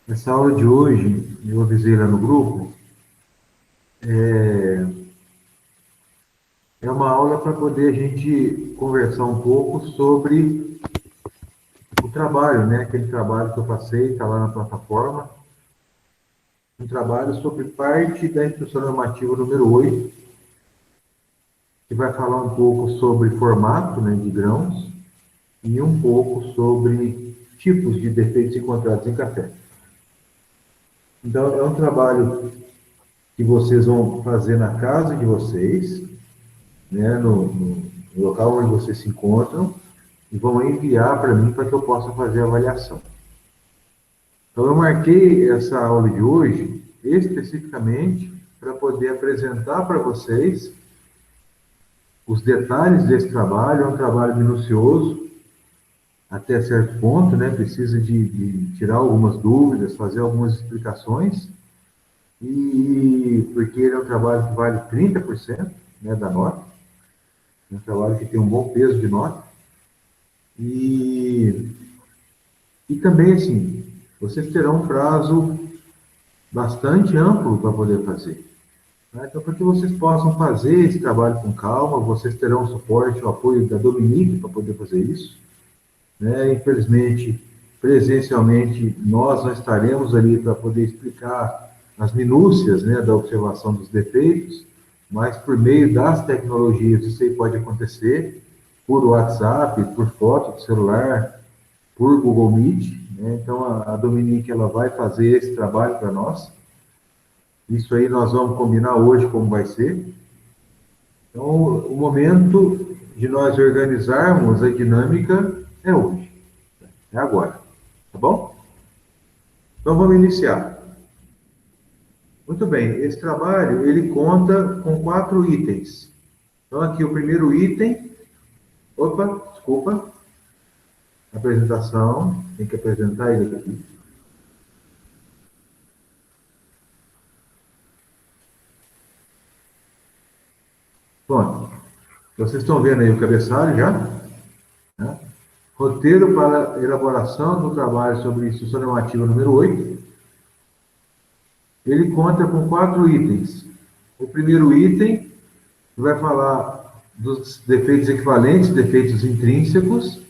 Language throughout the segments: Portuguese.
Essa aula de hoje, eu avisei lá no grupo, é uma aula para poder a gente conversar um pouco sobre o trabalho, né? Aquele trabalho que eu passei, está lá na plataforma, um trabalho sobre parte da instrução normativa número 8, que vai falar um pouco sobre formato, né, de grãos e um pouco sobre tipos de defeitos encontrados em café. Então, é um trabalho que vocês vão fazer na casa de vocês, né, no local onde vocês se encontram, e vão enviar para mim para que eu possa fazer a avaliação. Então, eu marquei essa aula de hoje especificamente para poder apresentar para vocês os detalhes desse trabalho. É um trabalho minucioso, até certo ponto, né? Precisa de tirar algumas dúvidas, fazer algumas explicações, e porque ele é um trabalho que vale 30%, né, da nota, é um trabalho que tem um bom peso de nota, e também, assim, vocês terão um prazo bastante amplo para poder fazer. Né? Então, para que vocês possam fazer esse trabalho com calma, vocês terão o suporte, o apoio da Dominique para poder fazer isso. Né? Infelizmente, presencialmente, nós não estaremos ali para poder explicar as minúcias, né, da observação dos defeitos, mas por meio das tecnologias isso aí pode acontecer, por WhatsApp, por foto do celular, por Google Meet, né? Então, a Dominique ela vai fazer esse trabalho para nós. Isso aí nós vamos combinar hoje como vai ser. Então, o momento de nós organizarmos a dinâmica é hoje, é agora, tá bom? Então, vamos iniciar. Muito bem, esse trabalho, ele conta com 4 itens. Então, aqui o primeiro item, desculpa, apresentação, tem que apresentar ele aqui. Pronto, vocês estão vendo aí o cabeçalho já? Né? Roteiro para elaboração do trabalho sobre instrução normativa número 8. Ele conta com 4 itens. O primeiro item vai falar dos defeitos equivalentes, defeitos intrínsecos.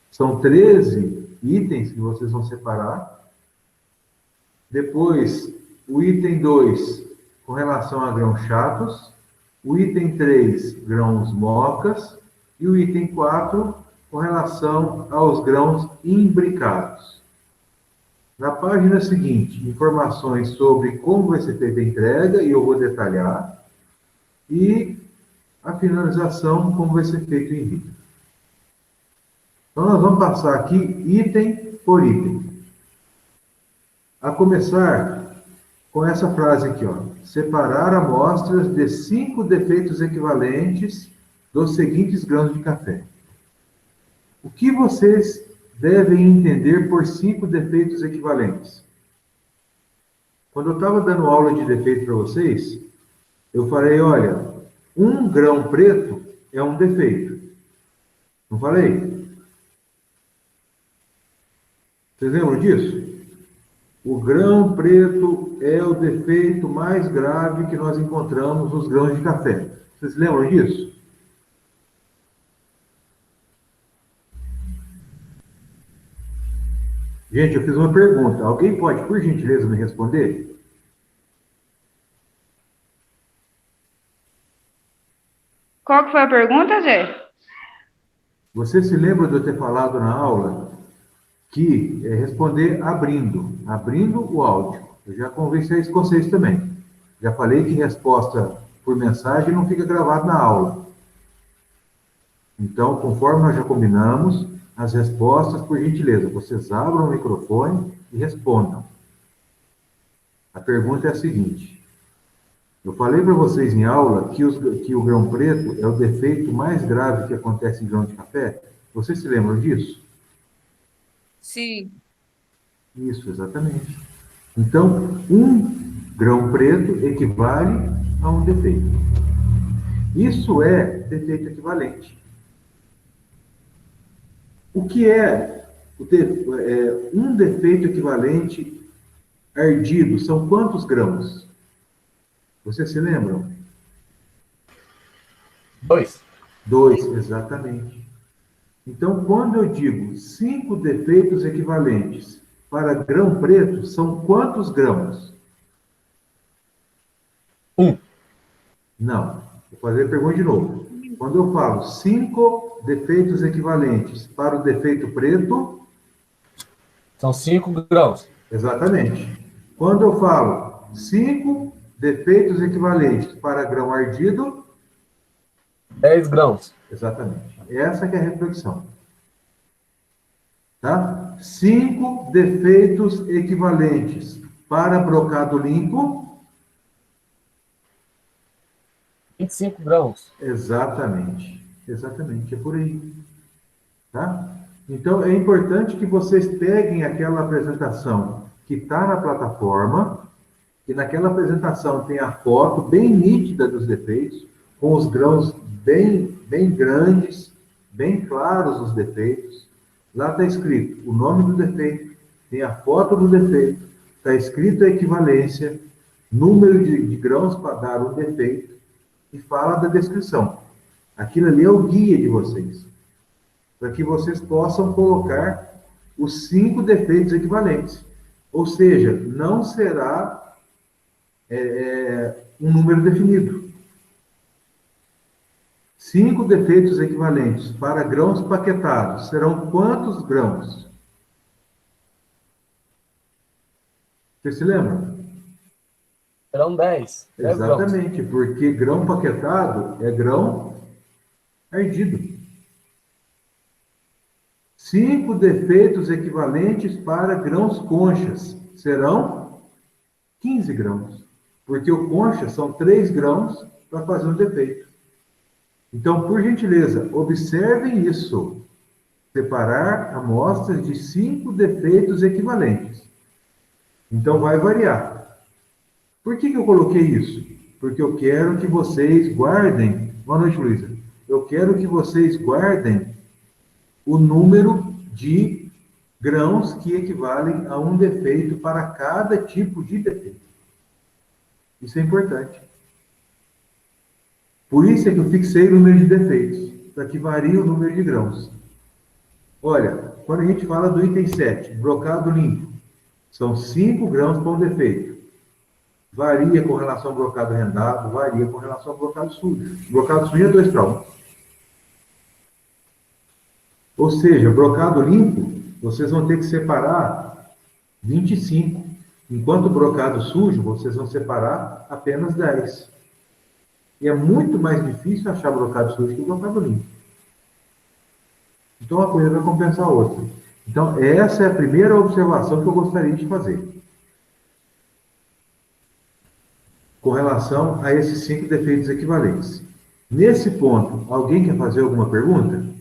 São 13 itens que vocês vão separar. Depois, o item 2, com relação a grãos chatos. O item 3, grãos mocas. E o item 4, com relação aos grãos imbricados. Na página seguinte, informações sobre como vai ser feita a entrega, e eu vou detalhar. E a finalização, como vai ser feito o envio. Então, nós vamos passar aqui item por item. A começar com essa frase aqui, ó. Separar amostras de 5 defeitos equivalentes dos seguintes grãos de café. O que vocês devem entender por 5 defeitos equivalentes? Quando eu estava dando aula de defeito para vocês, eu falei, olha, um grão preto é um defeito. Não falei? Vocês lembram disso? O grão preto é o defeito mais grave que nós encontramos nos grãos de café. Vocês lembram disso? Gente, eu fiz uma pergunta. Alguém pode, por gentileza, me responder? Qual que foi a pergunta, Zé? Você se lembra de eu ter falado na aula que é responder abrindo o áudio. Eu já conversei isso com vocês também. Já falei que resposta por mensagem não fica gravada na aula. Então, conforme nós já combinamos, as respostas, por gentileza, vocês abram o microfone e respondam. A pergunta é a seguinte. Eu falei para vocês em aula que o grão preto é o defeito mais grave que acontece em grão de café. Vocês se lembram disso? Sim. Isso, exatamente. Então, um grão preto equivale a um defeito. Isso é defeito equivalente. O que é um defeito equivalente ardido são quantos grãos? Vocês se lembram? 2. 2, exatamente. Então, quando eu digo 5 defeitos equivalentes para grão preto, são quantos grãos? 1. Não. Vou fazer a pergunta de novo. Quando eu falo 5 defeitos equivalentes para o defeito preto, São 5 grãos. exatamente. Quando eu falo 5 defeitos equivalentes para grão ardido, 10 grãos. exatamente. Essa que é a reflexão. Tá? 5 defeitos equivalentes para brocado limpo, 25 grãos. exatamente. Exatamente, é por aí. Tá? Então, é importante que vocês peguem aquela apresentação que está na plataforma, que naquela apresentação tem a foto bem nítida dos defeitos, com os grãos bem grandes, bem claros os defeitos. Lá está escrito o nome do defeito, tem a foto do defeito, está escrito a equivalência, número de grãos para dar o defeito, e fala da descrição. Aquilo ali é o guia de vocês, para que vocês possam colocar os 5 defeitos equivalentes. Ou seja, não será um número definido. 5 defeitos equivalentes para grãos paquetados serão quantos grãos? Vocês se lembram? Serão 10. 10 grãos. Exatamente, porque grão paquetado é grão ardido. 5 defeitos equivalentes para grãos conchas serão 15 grãos. Porque o concha são 3 grãos para fazer um defeito. Então, por gentileza, observem isso. Separar amostras de 5 defeitos equivalentes. Então, vai variar. Por que eu coloquei isso? Porque eu quero que vocês guardem... Boa noite, Luísa. Eu quero que vocês guardem o número de grãos que equivalem a um defeito para cada tipo de defeito. Isso é importante. Por isso é que eu fixei o número de defeitos, para que varie o número de grãos. Olha, quando a gente fala do item 7, brocado limpo, são 5 grãos para um defeito. Varia com relação ao brocado rendado, varia com relação ao brocado sujo. Brocado sujo é 2 para 1. Ou seja, brocado limpo, vocês vão ter que separar 25. Enquanto brocado sujo, vocês vão separar apenas 10. E é muito mais difícil achar brocado sujo que brocado limpo. Então, uma coisa vai compensar a outra. Então, essa é a primeira observação que eu gostaria de fazer. Com relação a esses 5 defeitos equivalentes. Nesse ponto, alguém quer fazer alguma pergunta?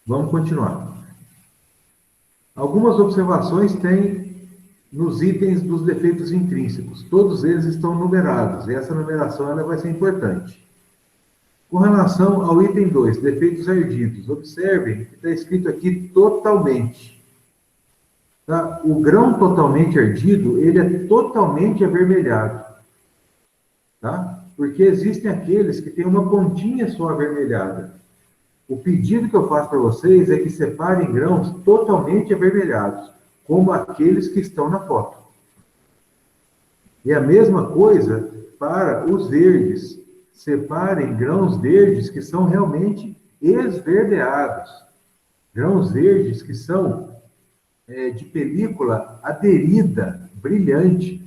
Vamos continuar. Algumas observações tem nos itens dos defeitos intrínsecos. Todos eles estão numerados, e essa numeração ela vai ser importante. Com relação ao item 2, defeitos ardidos, observem que está escrito aqui totalmente. Tá? O grão totalmente ardido, ele é totalmente avermelhado. Tá? Porque existem aqueles que têm uma pontinha só avermelhada. O pedido que eu faço para vocês é que separem grãos totalmente avermelhados, como aqueles que estão na foto. E a mesma coisa para os verdes. Separem grãos verdes que são realmente esverdeados. Grãos verdes que são de película aderida, brilhante.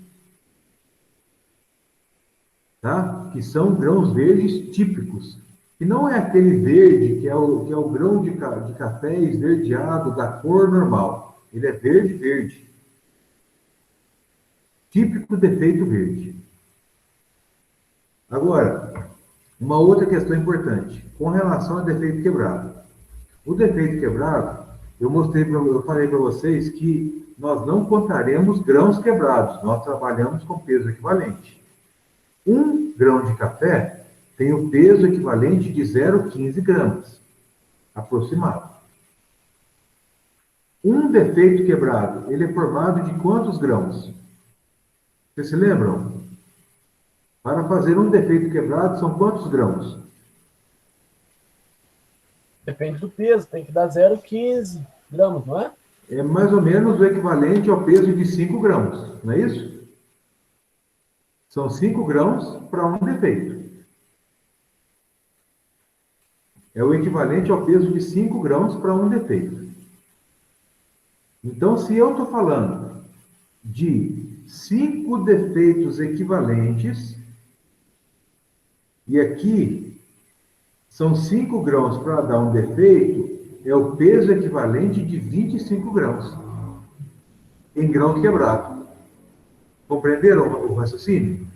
Tá? Que são grãos verdes típicos. Que não é aquele verde que é o grão de café esverdeado da cor normal. Ele é verde. Típico defeito verde. Agora, uma outra questão importante, com relação ao defeito quebrado. O defeito quebrado, eu falei para vocês que nós não contaremos grãos quebrados, nós trabalhamos com peso equivalente. 1 grão de café tem o peso equivalente de 0,15 gramas, aproximado. Um defeito quebrado, ele é formado de quantos grãos? Vocês se lembram? Para fazer um defeito quebrado, são quantos grãos? Depende do peso, tem que dar 0,15 gramas, não é? É mais ou menos o equivalente ao peso de 5 grãos, não é isso? São 5 grãos para um defeito. É o equivalente ao peso de 5 grãos para um defeito. Então, se eu estou falando de 5 defeitos equivalentes, e aqui são 5 grãos para dar um defeito, é o peso equivalente de 25 grãos em grão quebrado. Compreenderam o raciocínio?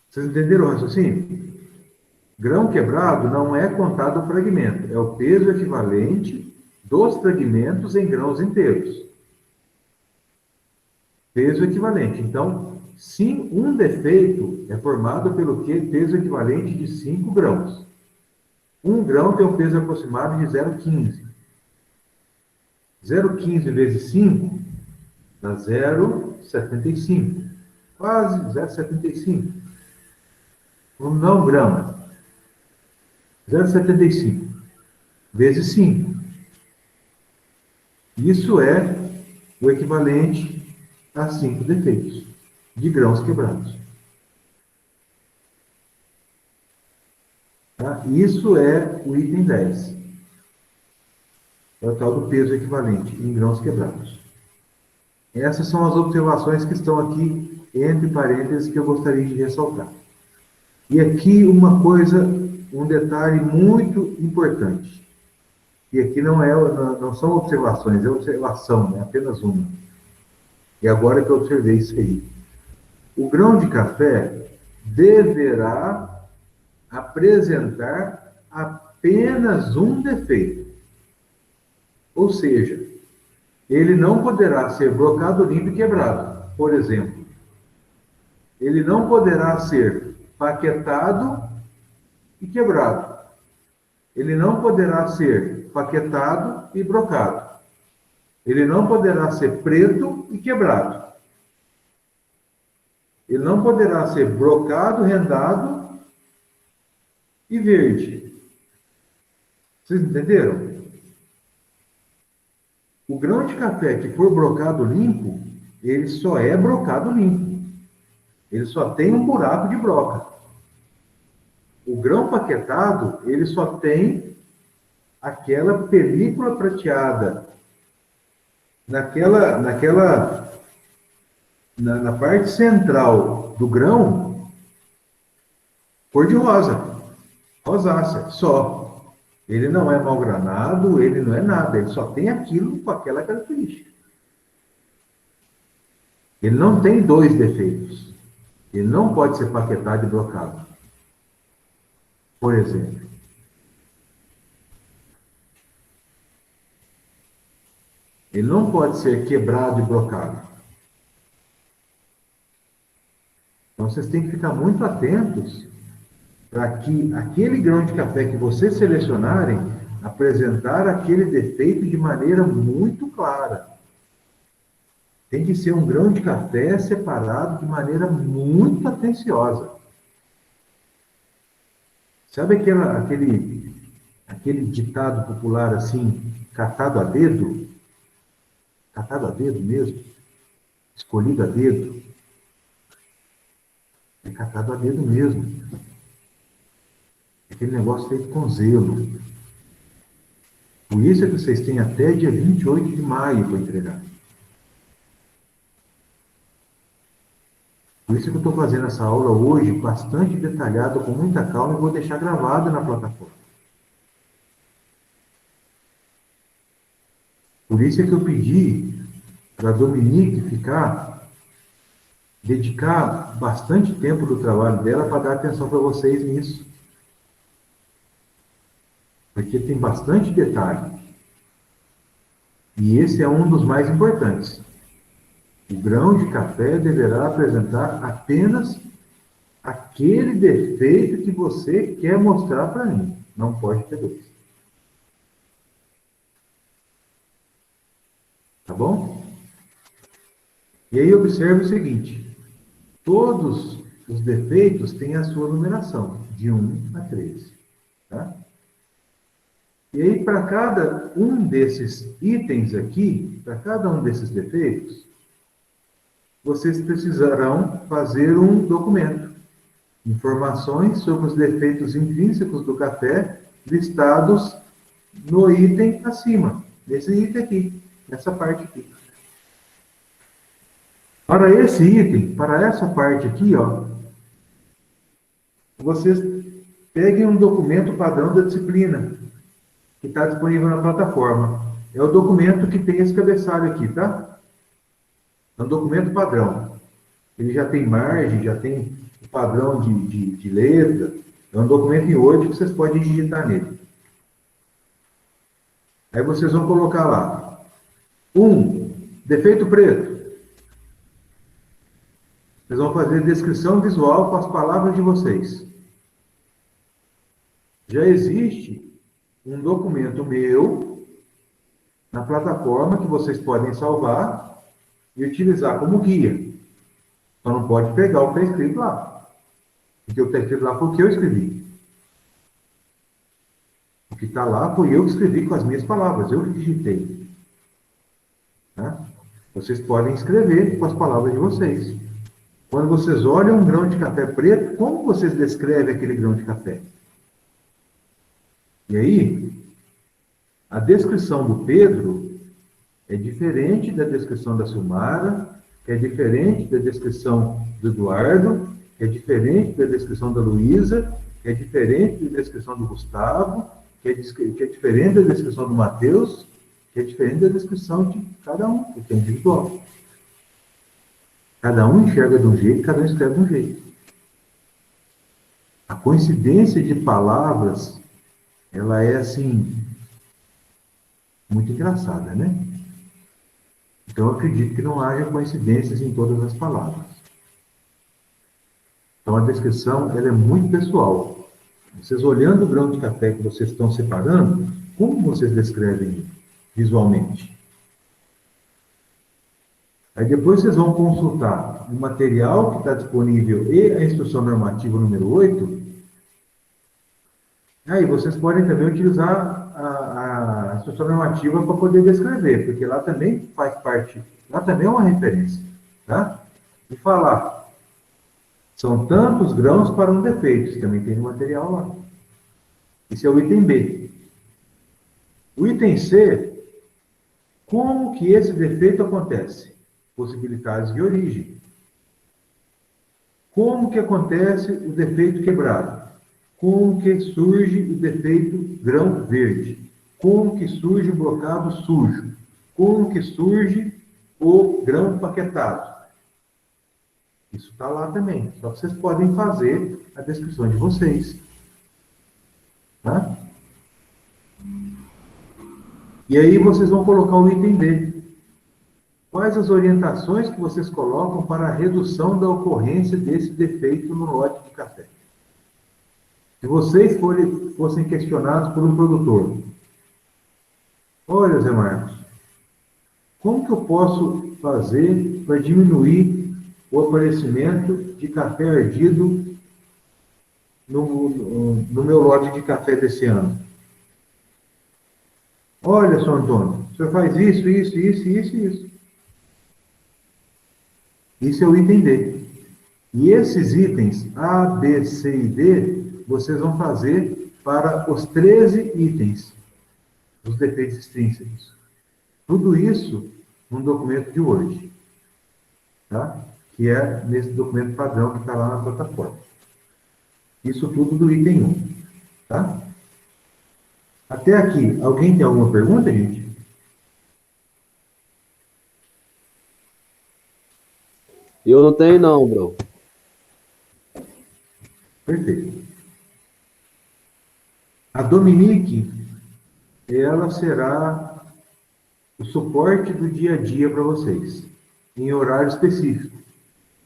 Vocês entenderam o raciocínio? Grão quebrado não é contado o fragmento, é o peso equivalente dos fragmentos em grãos inteiros. Peso equivalente. Então, sim, um defeito é formado pelo que? Peso equivalente de 5 grãos. 1 grão tem um peso aproximado de 0,15. 0,15 vezes 5 dá 0,75. Quase 0,75. Não grama. 0,75 vezes 5. Isso é o equivalente a 5 defeitos de grãos quebrados. Tá? Isso é o item 10. É o tal do peso equivalente em grãos quebrados. Essas são as observações que estão aqui entre parênteses que eu gostaria de ressaltar. E aqui uma coisa, um detalhe muito importante. E aqui não são observações, é observação, é apenas uma. E agora que eu observei isso aí. O grão de café deverá apresentar apenas um defeito. Ou seja, ele não poderá ser brocado, limpo e quebrado, por exemplo. Ele não poderá ser paquetado e quebrado. Ele não poderá ser paquetado e brocado. Ele não poderá ser preto e quebrado. Ele não poderá ser brocado, rendado e verde. Vocês entenderam? O grão de café que for brocado limpo, ele só é brocado limpo. Ele só tem um buraco de broca. O grão paquetado, ele só tem aquela película prateada na parte central do grão, cor de rosa, rosácea, só. Ele não é malgranado, ele não é nada, ele só tem aquilo com aquela característica. Ele não tem dois defeitos. Ele não pode ser paquetado e brocado. Por exemplo. Ele não pode ser quebrado e brocado. Então, vocês têm que ficar muito atentos para que aquele grão de café que vocês selecionarem apresentar aquele defeito de maneira muito clara. Tem que ser um grão de café separado de maneira muito atenciosa. Sabe aquele ditado popular assim, catado a dedo? Catado a dedo mesmo? Escolhido a dedo? É catado a dedo mesmo. Aquele negócio feito com zelo. Por isso é que vocês têm até dia 28 de maio para entregar. Por isso que eu estou fazendo essa aula hoje, bastante detalhada, com muita calma, e vou deixar gravada na plataforma. Por isso é que eu pedi para a Dominique dedicar bastante tempo do trabalho dela para dar atenção para vocês nisso. Porque tem bastante detalhe. E esse é um dos mais importantes. O grão de café deverá apresentar apenas aquele defeito que você quer mostrar para mim. Não pode ter dois. Tá bom? E aí observe o seguinte. Todos os defeitos têm a sua numeração, de 1 a 13. Tá? E aí, para cada um desses itens aqui, para cada um desses defeitos, vocês precisarão fazer um documento. Informações sobre os defeitos intrínsecos do café listados no item acima. Nesse item aqui, nessa parte aqui. Para esse item, para essa parte aqui, ó, vocês peguem um documento padrão da disciplina, que está disponível na plataforma. É o documento que tem esse cabeçalho aqui, tá? É um documento padrão. Ele já tem margem, já tem padrão de letra. É um documento em Word que vocês podem digitar nele. Aí vocês vão colocar lá. Defeito preto. Vocês vão fazer descrição visual com as palavras de vocês. Já existe um documento meu na plataforma que vocês podem salvar e utilizar como guia. Só não pode pegar o que está escrito lá. Porque o que está escrito lá foi o que eu escrevi. O que está lá foi eu que escrevi com as minhas palavras, eu que digitei. Tá? Vocês podem escrever com as palavras de vocês. Quando vocês olham um grão de café preto, como vocês descrevem aquele grão de café? E aí, a descrição do Pedro é diferente da descrição da Silmara, é diferente da descrição do Eduardo, é diferente da descrição da Luísa, é diferente da descrição do Gustavo, que é diferente da descrição do Matheus, que é diferente da descrição de cada um, que é individual. Cada um enxerga de um jeito, cada um escreve de um jeito. A coincidência de palavras, ela é, assim, muito engraçada, né? Então, eu acredito que não haja coincidências em todas as palavras. Então, a descrição, ela é muito pessoal. Vocês olhando o grão de café que vocês estão separando, como vocês descrevem visualmente? Aí depois vocês vão consultar o material que está disponível e a instrução normativa número 8. Aí vocês podem também utilizar a instrução normativa para poder descrever, porque lá também faz parte, lá também é uma referência, tá? E falar, são tantos grãos para um defeito, isso também tem no material lá. Esse é o item B. O item C, como que esse defeito acontece? Possibilidades de origem. Como que acontece o defeito quebrado? Como que surge o defeito grão verde? Como que surge o blocado sujo? Como que surge o grão paquetado? Isso está lá também. Só que vocês podem fazer a descrição de vocês. Tá? E aí vocês vão colocar o item D. Quais as orientações que vocês colocam para a redução da ocorrência desse defeito no lote de café? Se vocês fossem questionados por um produtor, olha, Zé Marcos, como que eu posso fazer para diminuir o aparecimento de café ardido no meu lote de café desse ano? Olha, Sr. Antônio, o senhor faz isso, isso, isso, isso e isso. Isso é o item D. E esses itens A, B, C e D, vocês vão fazer para os 13 itens dos defeitos extrínsecos. Tudo isso num documento de Word. Tá? Que é nesse documento padrão que está lá na plataforma. Isso tudo do item 1. Tá? Até aqui, alguém tem alguma pergunta, gente? Eu não tenho não, bro. Perfeito. A Dominique, ela será o suporte do dia a dia para vocês, em horário específico.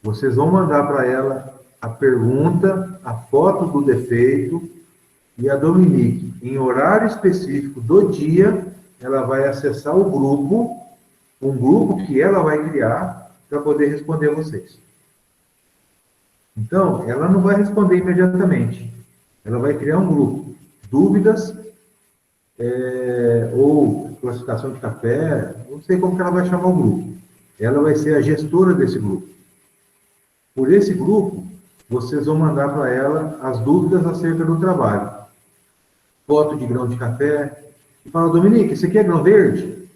Vocês vão mandar para ela a pergunta, a foto do defeito, e a Dominique, em horário específico do dia, ela vai acessar o grupo, um grupo que ela vai criar para poder responder a vocês. Então, ela não vai responder imediatamente. Ela vai criar um grupo. Dúvidas, ou classificação de café, não sei como que ela vai chamar o grupo. Ela vai ser a gestora desse grupo. Por esse grupo, vocês vão mandar para ela as dúvidas acerca do trabalho. Foto de grão de café. E fala, Dominique, esse aqui é grão verde?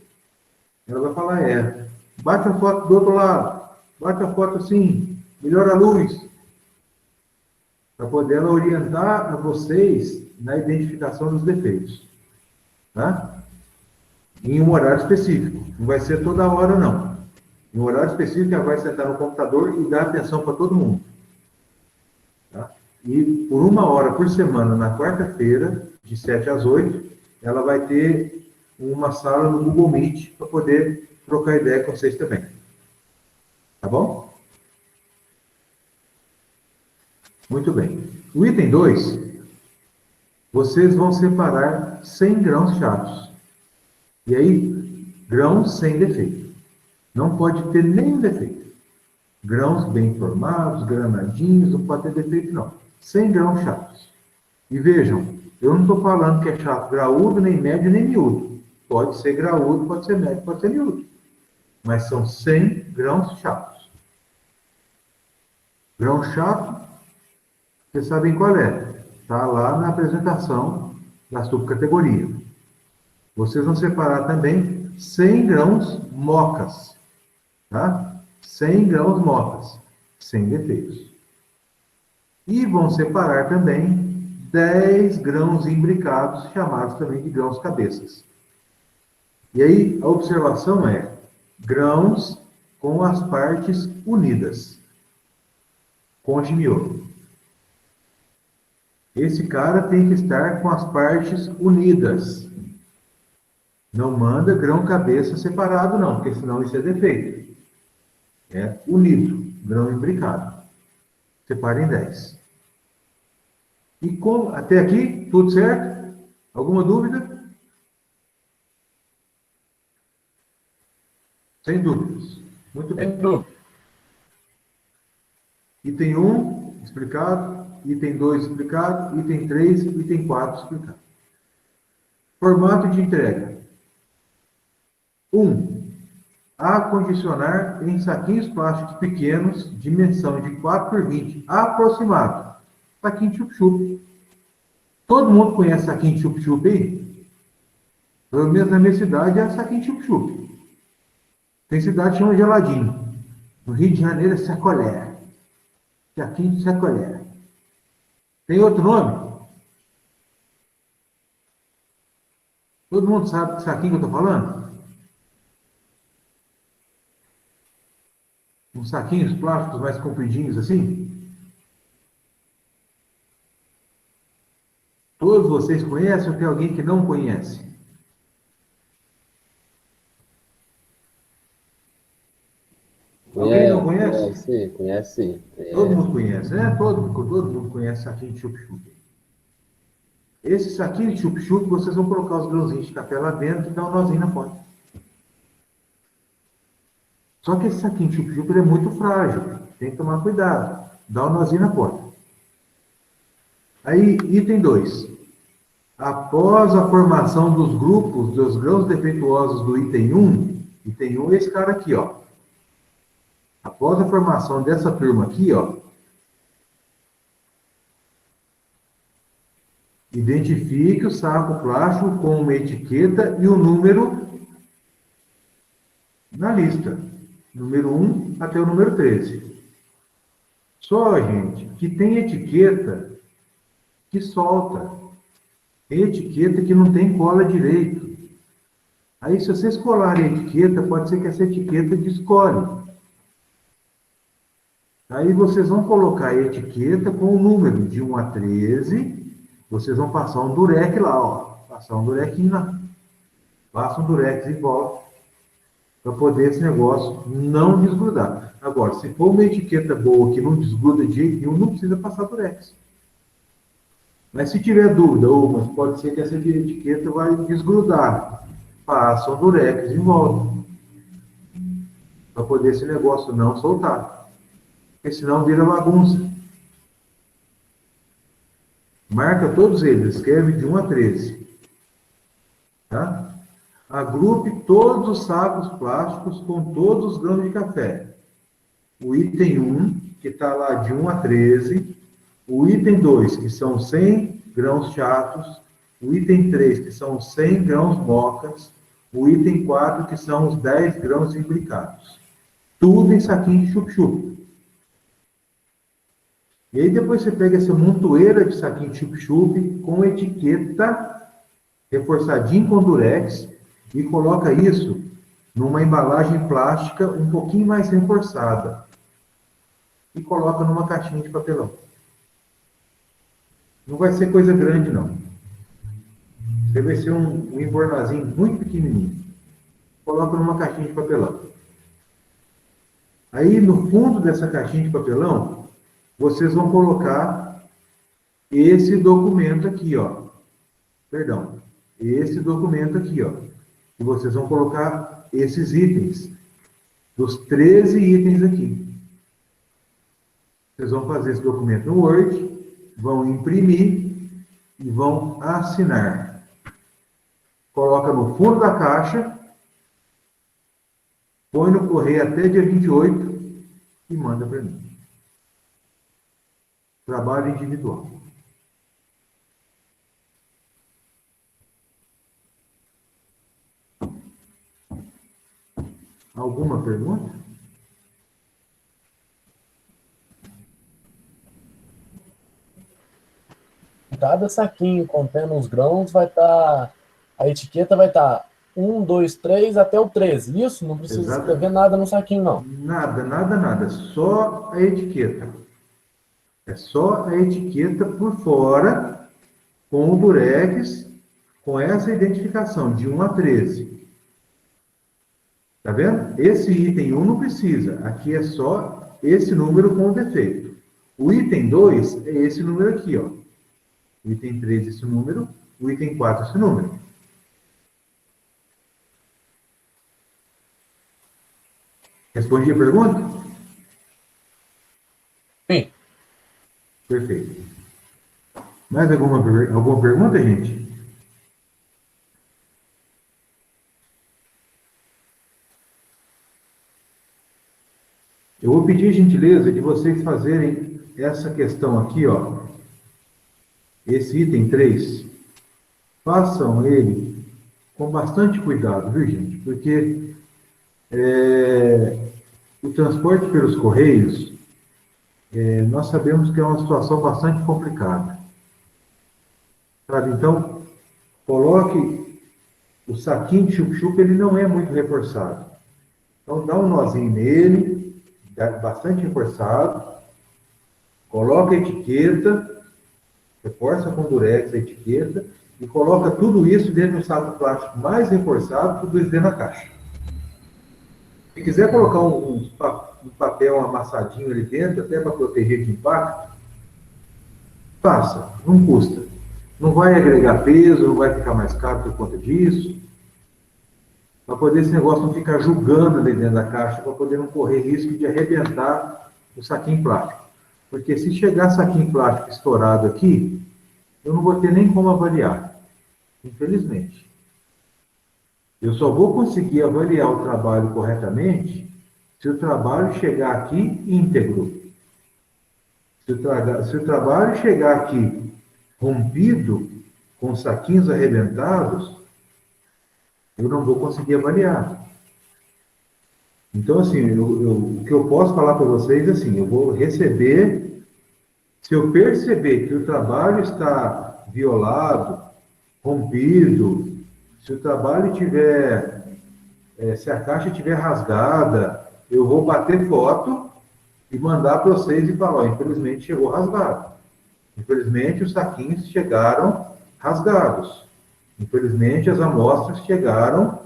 Ela vai falar, é. Bate a foto do outro lado. Bate a foto assim. Melhora a luz. Para poder ela orientar a vocês na identificação dos defeitos. Tá? Em um horário específico. Não vai ser toda hora, não. Em um horário específico, ela vai sentar no computador e dar atenção para todo mundo. Tá? E por 1 hora por semana, na quarta-feira, de 7 às 8, ela vai ter uma sala no Google Meet para poder trocar ideia com vocês também. Tá bom? Muito bem. O item 2, vocês vão separar 100 grãos chatos. E aí, grãos sem defeito. Não pode ter nenhum defeito. Grãos bem formados, granadinhos, não pode ter defeito, não. 100 grãos chatos. E vejam, eu não estou falando que é chato graúdo, nem médio, nem miúdo. Pode ser graúdo, pode ser médio, pode ser miúdo. Mas são 100 grãos chatos. Grão chato, vocês sabem qual é. Está lá na apresentação da subcategoria. Vocês vão separar também 100 grãos mocas. Tá? 100 grãos mocas, sem defeitos. E vão separar também 10 grãos imbricados, chamados também de grãos cabeças. E aí, a observação é grãos com as partes unidas. Conte miolo. Esse cara tem que estar com as partes unidas. Não manda grão cabeça separado, não, porque senão isso é defeito. É unido, grão imbricado. Separa em 10. E como, até aqui, tudo certo? Alguma dúvida? Sem dúvidas. Muito bem. Item 1, explicado. Item 2, explicado. Item 3, item 4, explicado. Formato de entrega. 1. Acondicionar em saquinhos plásticos pequenos, dimensão de 4 por 20, aproximado. Saquinho chup-chup. Todo mundo conhece saquinho chup-chup aí? Pelo menos na minha cidade é saquinho chup-chup. Tem cidade que chama geladinho. No Rio de Janeiro é sacolé. Saquinho de sacolé. Tem outro nome? Todo mundo sabe que saquinho que eu estou falando? Uns saquinhos plásticos mais compridinhos assim? Todos vocês conhecem ou tem alguém que não conhece? Alguém não conhece? Sim, conhece sim. Todo mundo conhece, né? Todo mundo conhece saquinho de chup-chup. Esse saquinho de chup-chup, vocês vão colocar os grãozinhos de café lá dentro e dar um nozinho na ponta. Só que esse saquinho de chup-chup é muito frágil. Tem que tomar cuidado. Dá um nozinho na ponta. Aí, item 2. Após a formação dos grupos dos grãos defeituosos do item 1 é esse cara aqui, ó. Após a formação dessa turma aqui, ó, identifique o saco plástico com uma etiqueta e o número na lista. Número 1 até o número 13. Só, gente, que tem etiqueta que solta. Tem etiqueta que não tem cola direito. Aí, se vocês colarem a etiqueta, pode ser que essa etiqueta descole. Aí, vocês vão colocar a etiqueta com o número de 1 a 13. Vocês vão passar um durex lá, ó. Passar um durequinho lá. Passa um durex e volta. para poder esse negócio não desgrudar. Agora, se for uma etiqueta boa que não desgruda de jeito nenhum, não precisa passar durex. Mas se tiver dúvida, mas pode ser que essa etiqueta vai desgrudar, passa o durex em volta, para poder esse negócio não soltar. Porque senão vira bagunça. Marca todos eles, escreve de 1 a 13. Tá? Agrupe todos os sacos plásticos com todos os grãos de café. O item 1, que está lá de 1 a 13. O item 2, que são 100 grãos chatos. O item 3, que são 100 grãos mocas. O item 4, que são os 10 grãos imbricados. Tudo em saquinho de chup-chup. E aí depois você pega essa montoeira de saquinho de chup-chup com etiqueta reforçadinho com durex e coloca isso numa embalagem plástica um pouquinho mais reforçada e coloca numa caixinha de papelão. Não vai ser coisa grande, não. Você vai ser um embornazinho muito pequenininho. Coloca numa caixinha de papelão. Aí, no fundo dessa caixinha de papelão, vocês vão colocar esse documento aqui, ó. Perdão. Esse documento aqui, ó. E vocês vão colocar esses itens. Dos 13 itens aqui. Vocês vão fazer esse documento no Word, vão imprimir e vão assinar. Coloca no fundo da caixa, põe no correio até dia 28 e manda para mim. Trabalho individual. Alguma pergunta? Cada saquinho contendo os grãos vai estar. A etiqueta vai estar 1, 2, 3 até o 13. Isso? Não precisa Exato. escrever nada no saquinho, não. Nada. Só a etiqueta. É só a etiqueta por fora, com o durex, com essa identificação de 1 a 13. Tá vendo? Esse item 1 não precisa. Aqui é só esse número com o defeito. O item 2 é esse número aqui, ó. O item 3 esse número. O item 4 esse número. Respondi a pergunta? Sim. Perfeito. Mais alguma pergunta, gente? Eu vou pedir a gentileza de vocês fazerem essa questão aqui, ó. Esse item 3. Façam ele com bastante cuidado, viu, gente? Porque o transporte pelos correios, nós sabemos que é uma situação bastante complicada. Sabe? Então, coloque o saquinho de chup-chup, ele não é muito reforçado. Então, dá um nozinho nele, bastante reforçado, coloca a etiqueta, reforça com durex a etiqueta e coloca tudo isso dentro do saco plástico mais reforçado, tudo isso dentro da caixa. Se quiser colocar um papel amassadinho ali dentro, até para proteger de impacto, faça, não custa. Não vai agregar peso, não vai ficar mais caro por conta disso. Para poder esse negócio não ficar julgando ali dentro da caixa, para poder não correr risco de arrebentar o saquinho plástico. Porque se chegar saquinho plástico estourado aqui, eu não vou ter nem como avaliar, infelizmente. Eu só vou conseguir avaliar o trabalho corretamente se o trabalho chegar aqui íntegro. Se o trabalho chegar aqui rompido, com saquinhos arrebentados, eu não vou conseguir avaliar. Então, assim, o que eu posso falar para vocês é assim, eu vou receber, se eu perceber que o trabalho está violado, rompido, se o trabalho tiver, se a caixa estiver rasgada, eu vou bater foto e mandar para vocês e falar, ó, infelizmente chegou rasgado. Infelizmente os saquinhos chegaram rasgados. Infelizmente as amostras chegaram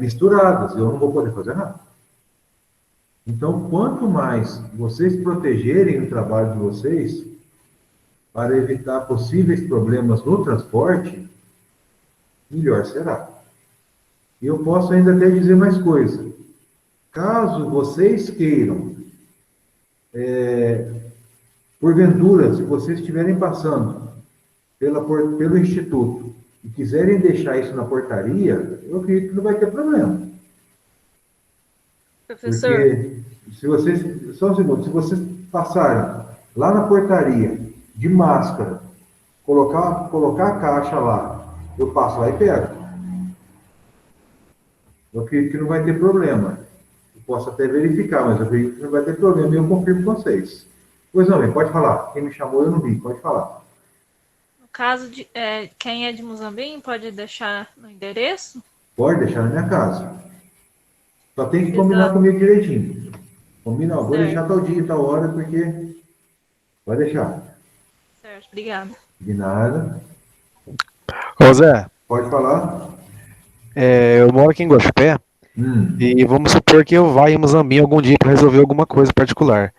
misturadas, eu não vou poder fazer nada. Então, quanto mais vocês protegerem o trabalho de vocês, para evitar possíveis problemas no transporte, melhor será. E eu posso ainda até dizer mais coisa. Caso vocês queiram, porventura, se vocês estiverem passando pelo Instituto e quiserem deixar isso na portaria, eu acredito que não vai ter problema. Professor, Porque se vocês, só um segundo, se vocês passarem lá na portaria de máscara, colocar a caixa lá, eu passo lá e pego. Eu acredito que não vai ter problema. Eu posso até verificar, mas eu acredito que não vai ter problema e eu confirmo com vocês. Pois não, pode falar. Quem me chamou eu não vi, pode falar. No caso de quem é de Muzambinho, pode deixar no endereço? Pode deixar na minha casa. Só tem que combinar comigo direitinho. Combina, vou deixar tal dia, tal hora, porque... Pode deixar. Certo, obrigada. De nada. Ô Zé, Pode falar. eu moro aqui em Guaxupé e vamos supor que eu vá em Muzambinho algum dia para resolver alguma coisa particular.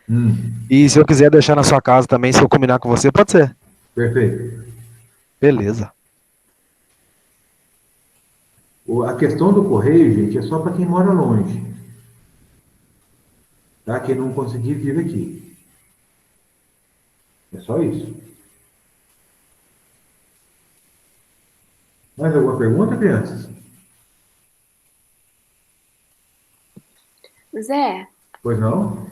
E se eu quiser deixar na sua casa também, se eu combinar com você, pode ser. Perfeito. Beleza. A questão do correio, gente, é só para quem mora longe. Tá? Quem não conseguir vir aqui. É só isso. Mais alguma pergunta, crianças? Zé, Pois não?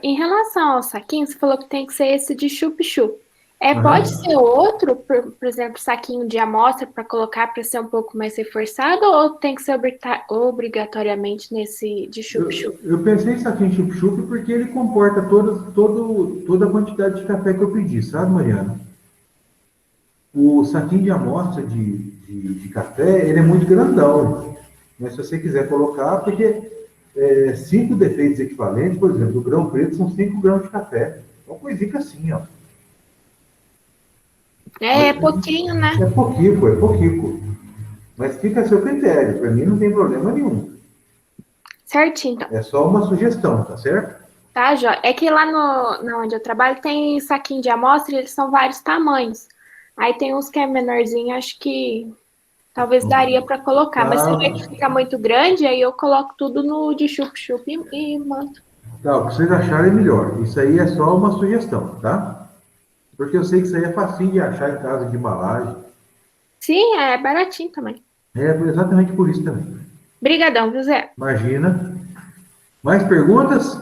em relação ao saquinho, você falou que tem que ser esse de chup-chup. Aham. Pode ser outro, por exemplo, saquinho de amostra para colocar para ser um pouco mais reforçado, ou tem que ser obrigatoriamente nesse de chup-chup? Eu pensei em saquinho chup-chup porque ele comporta toda a quantidade de café que eu pedi, sabe, Mariana? O saquinho de amostra de café, ele é muito grandão. Mas se você quiser colocar, porque 5 defeitos equivalentes, por exemplo, o grão preto são 5 grãos de café. Uma coisinha assim, ó. É pouquinho, né? É pouquinho. Mas fica a seu critério. Para mim não tem problema nenhum. Certinho, então. É só uma sugestão, tá certo? Tá, Jó? É que lá na onde eu trabalho tem saquinho de amostra e eles são vários tamanhos. Aí tem uns que é menorzinho, acho que talvez daria para colocar. Mas se vê que fica muito grande, aí eu coloco tudo no de chup-chup e mando. Tá, o que vocês acharem melhor. Isso aí é só uma sugestão, tá? Porque eu sei que isso aí é facinho de achar em casa de embalagem. Sim, é baratinho também. É exatamente por isso também. Brigadão, viu, Zé? Imagina. Mais perguntas?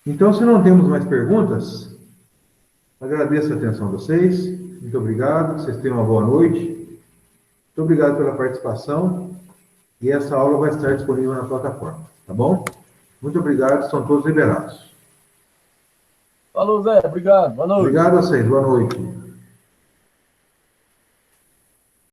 Então, se não temos mais perguntas, agradeço a atenção de vocês. Muito obrigado. Vocês tenham uma boa noite. Muito obrigado pela participação. E essa aula vai estar disponível na plataforma, tá bom? Muito obrigado. São todos liberados. Falou, Zé. Obrigado. Boa noite. Obrigado a vocês. Boa noite.